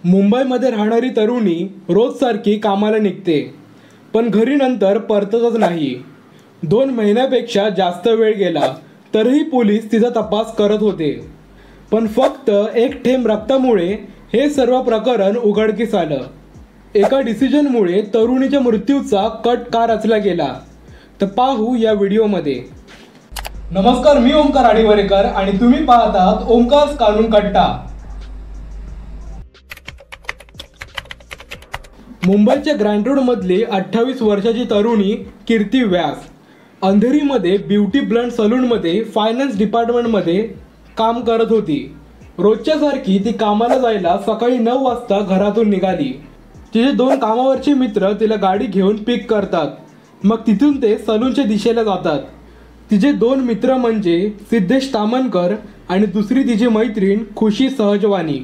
मुंबईमध्ये राहणारी तरुणी रोज सारखी कामाला निघते, पण घरी नंतर परततच नाही। 2 महिन्यापेक्षा जास्त वेळ गेला तरीही पोलीस तिचा तपास करत होते, पण फक्त एक थेंब रक्तामुळे हे सर्व प्रकरण उघडकीस आलं। एका डिसिजनमुळे तरुणीच्या मृत्यूचा कट का रचला गेला, तर पाहू या व्हिडिओमध्ये। नमस्कार, मी ओमकार आडिवरेकर आणि तुम्ही पाहत आहात ओमकार's कानून कट्टा। मुंबईच्या ग्रँड रोड मधली 28 वर्षाची तरुणी कीर्ती व्यास अंधेरीमध्ये ब्युटी ब्लंड सलूनमध्ये फायनान्स डिपार्टमेंटमध्ये काम करत होती। रोजच्या सारखी ती कामाला जायला सकाळी 9 वाजता घरातून निघाली। तिचे 2 कामावरचे मित्र तिला गाडी घेऊन पिक करतात, मग तिथून ते सलूनच्या दिशेला जातात। तिचे 2 मित्र म्हणजे सिद्धेश तामनकर आणि दुसरी तिची मैत्रीण खुशी सहजवानी।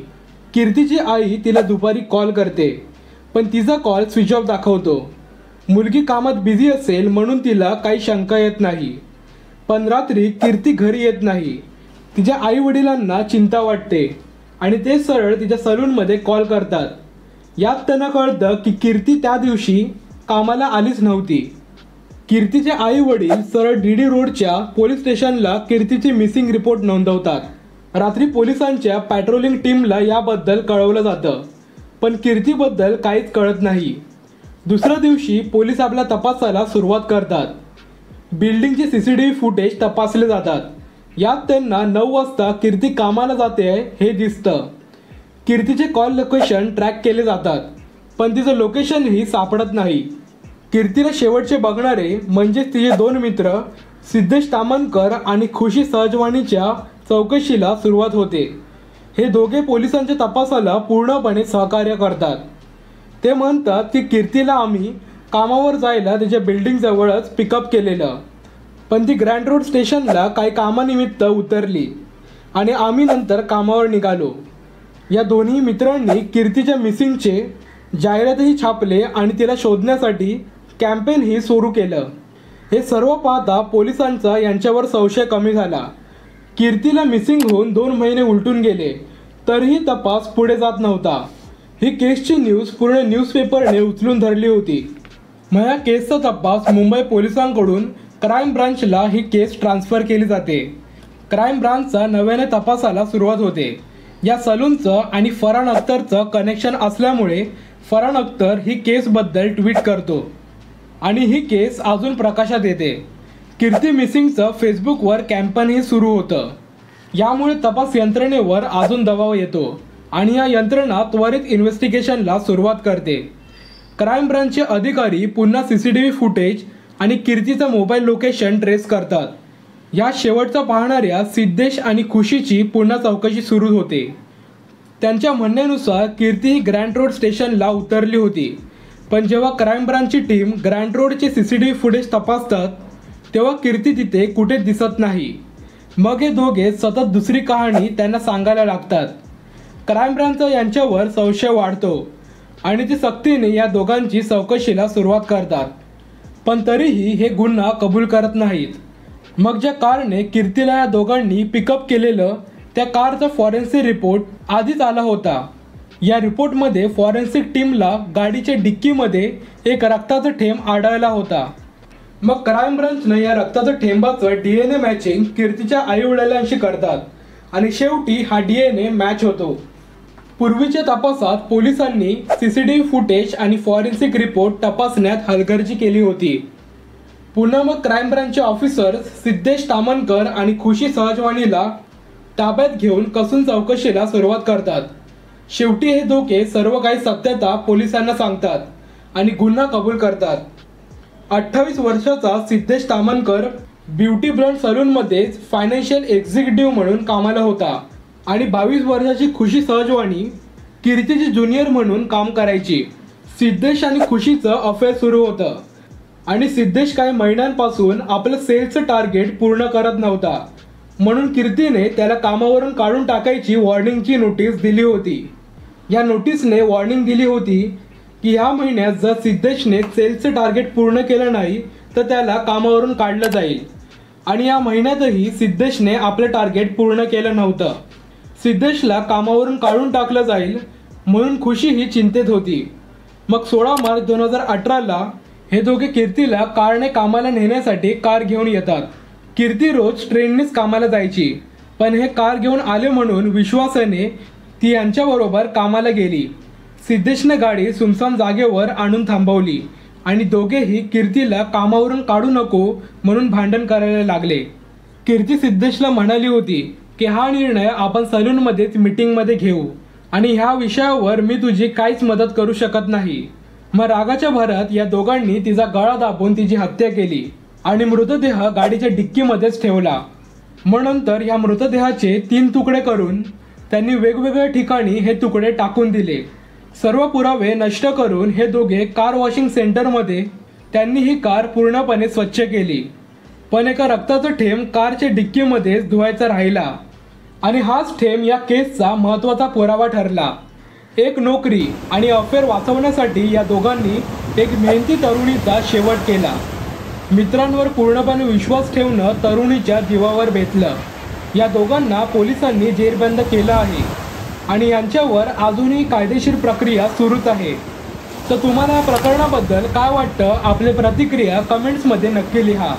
कीर्तीची आई तिला दुपारी कॉल करते, पण तिचा कॉल स्विच ऑफ दाखवतो। मुलगी कामात बिझी असेल म्हणून तिला काही शंका येत नाही, पण रात्री कीर्ती घरी येत नाही। तिच्या आई वडिलांना चिंता वाटते आणि ते सरळ तिच्या सलूनमध्ये कॉल करतात। यात त्यांना कळतं की कीर्ती त्या दिवशी कामाला आलीच नव्हती। कीर्तीचे आई वडील सरळ डीडी रोडच्या पोलीस स्टेशनला कीर्तीची मिसिंग रिपोर्ट नोंदवतात। रात्री पोलिसांच्या पॅट्रोलिंग टीमला याबद्दल कळवलं जातं, पण कीर्तीबद्दल काहीच कळत नाही। दुसऱ्या दिवशी पोलीस आपल्या तपासाला सुरुवात करतात। बिल्डिंगचे CCTV फुटेज तपासले जातात। यात त्यांना 9 वाजता कीर्ती कामाला जाते हे दिसतं। कीर्तीचे कॉल लोकेशन ट्रॅक केले जातात, पण तिचं लोकेशनही सापडत नाही। कीर्तीला शेवटचे बघणारे म्हणजेच तिचे 2 मित्र सिद्धेश तामनकर आणि खुशी सहजवानीच्या चौकशीला सुरुवात होते। हे दोघे पोलिसांच्या तपासाला पूर्णपणे सहकार्य करतात। ते म्हणतात की कीर्तीला आम्ही कामावर जायला तिच्या बिल्डिंग जवळच पिकअप केलेलं, पण ती ग्रँड रोड स्टेशनला काही कामानिमित्त उतरली आणि आम्ही नंतर कामावर निघालो। या दोन्ही मित्रांनी कीर्तीच्या मिसिंगचे जाहिरातही छापले आणि तिला शोधण्यासाठी कॅम्पेनही सुरू केलं। हे सर्व पाहता पोलिसांचा यांच्यावर संशय कमी झाला। कीर्तीला मिसिंग होऊन 2 महिने उलटून गेले तरीही तपास पुढे जात नव्हता। ही केसची न्यूज पूर्ण न्यूजपेपरने उचलून धरली होती। मग या केसचा तपास मुंबई पोलिसांकडून क्राईम ब्रांचला ही केस ट्रान्सफर केली जाते। क्राईम ब्रांचचा नव्याने तपासाला सुरुवात होते। या सलूनचं आणि फरहान अख्तरचं कनेक्शन असल्यामुळे फरहान अख्तर ही केसबद्दल ट्विट करतो आणि ही केस अजून प्रकाशात येते। कीर्ती मिसिंगचं फेसबुकवर कॅम्पेनही सुरू होतं। यामुळे तपास यंत्रणेवर अजून दबाव येतो आणि या यंत्रणा त्वरित इन्व्हेस्टिगेशनला सुरुवात करते। क्राईम ब्रांचचे अधिकारी पुन्हा CCTV फुटेज आणि कीर्तीचं मोबाईल लोकेशन ट्रेस करतात। या शेवटचा पाहणाऱ्या सिद्धेश आणि खुशीची पुन्हा चौकशी सुरू होते। त्यांच्या म्हणण्यानुसार कीर्ती ही ग्रँड रोड स्टेशनला उतरली होती, पण जेव्हा क्राईम ब्रांचची टीम ग्रँड रोडचे CCTV फुटेज तपासतात तेव्हा कीर्ती तिथे कुठे दिसत नाही। मग हे दोघे सतत दुसरी कहाणी त्यांना सांगायला लागतात। क्राईम ब्रांचचा यांच्यावर संशय वाढतो आणि ते सक्तीने या दोघांची चौकशीला सुरुवात करतात, पण तरीही हे गुन्हा कबूल करत नाहीत। मग ज्या कारने कीर्तीला या दोघांनी पिकअप केलेलं त्या कारचा फॉरेन्सिक रिपोर्ट आधीच आला होता। या रिपोर्टमध्ये फॉरेन्सिक टीमला गाडीच्या डिक्कीमध्ये एक रक्ताचा थेंब आढळला होता। मग क्राईम ब्रांचने या रक्ताच्या थेंबाचं DNA मॅचिंग कीर्तीच्या आईवडिलांशी करतात आणि शेवटी हा DNA मॅच होतो। पूर्वीच्या तपासात पोलिसांनी CCTV फुटेज आणि फॉरेन्सिक रिपोर्ट तपासण्यात हलगर्जी केली होती। पुन्हा मग क्राईम ब्रांचचे ऑफिसर्स सिद्धेश तामनकर आणि खुशी सहजवानीला ताब्यात घेऊन कसून चौकशीला सुरुवात करतात। शेवटी हे दोघे सर्व काही सत्यता पोलिसांना सांगतात आणि गुन्हा कबूल करतात। 28 वर्षाचा सिद्धेश तामनकर ब्युटी ब्लंड सलूनमध्ये फायनान्शियल एक्झिक्युटिव्ह म्हणून कामाला होता आणि 22 वर्षाची खुशी सहजवानी कीर्तीची ज्युनियर म्हणून काम करायची। सिद्धेश आणि खुशीचं अफेअर सुरू होतं आणि सिद्धेश काही महिन्यांपासून आपलं सेल्सचं टार्गेट पूर्ण करत नव्हता, म्हणून कीर्तीने त्याला कामावरून काढून टाकायची वॉर्निंगची नोटीस दिली होती। या नोटीसने वॉर्निंग दिली होती की ह्या महिन्यात जर सिद्धेशने सेल्सचं टार्गेट पूर्ण केलं नाही तर त्याला कामावरून काढलं जाईल, आणि या महिन्यातही सिद्धेशने आपलं टार्गेट पूर्ण केलं नव्हतं। सिद्धेशला कामावरून काढून टाकलं जाईल म्हणून खुशी ही चिंतेत होती. मग 16 मार्च 2018ला हे दोघे कीर्तीला कारने कामाला नेण्यासाठी कार घेऊन येतात. कीर्ती रोज ट्रेननेच कामाला जायची, पण हे कार घेऊन आले म्हणून विश्वासाने ती यांच्याबरोबर कामाला गेली. सिद्धेशने गाडी सुमसाम जागेवर आणून थांबवली आणि दोघेही कीर्तीला कामावरून काढू नको म्हणून भांडण करायला लागले. कीर्ती सिद्धेशला म्हणाली होती की हा निर्णय आपण सलूनमध्येच मीटिंगमध्ये घेऊ आणि ह्या विषयावर मी तुझी काहीच मदत करू शकत नाही. मग रागाच्या भरात या दोघांनी तिचा गळा दाबून तिची हत्या केली आणि मृतदेह गाडीच्या डिक्कीमध्येच ठेवला. मग नंतर ह्या मृतदेहाचे 3 तुकडे करून त्यांनी वेगवेगळ्या ठिकाणी हे तुकडे टाकून दिले. सर्व पुरावे नष्ट करून हे दोघे कार वॉशिंग सेंटरमध्ये त्यांनी ही कार पूर्णपणे स्वच्छ केली. पण एका रक्ताचा थेंब कारच्या डिक्कीमध्येच धुवायचा राहिला आणि हाच थेंब या केसचा महत्त्वाचा पुरावा ठरला. एक नोकरी आणि अफेअर वाचवण्यासाठी या दोघांनी एक मेहनती तरुणीचा शेवट केला. मित्रांवर पूर्णपणे विश्वास ठेवणं तरुणीच्या जीवावर बेतलं. या दोघांना पोलिसांनी जेरबंद केलं आहे आणि यांच्यावर अजूनही कायदेशीर प्रक्रिया सुरूच आहे. तर तुम्हाला या प्रकरणाबद्दल काय वाटतं, आपली प्रतिक्रिया कमेंट्समध्ये नक्की लिहा.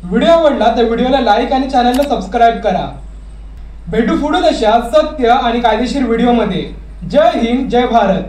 व्हिडिओ आवडला तर व्हिडिओला लाईक आणि चॅनलला सबस्क्राईब करा. भेटू पुढे अशा सत्य आणि कायदेशीर व्हिडिओमध्ये. जय हिंद, जय भारत.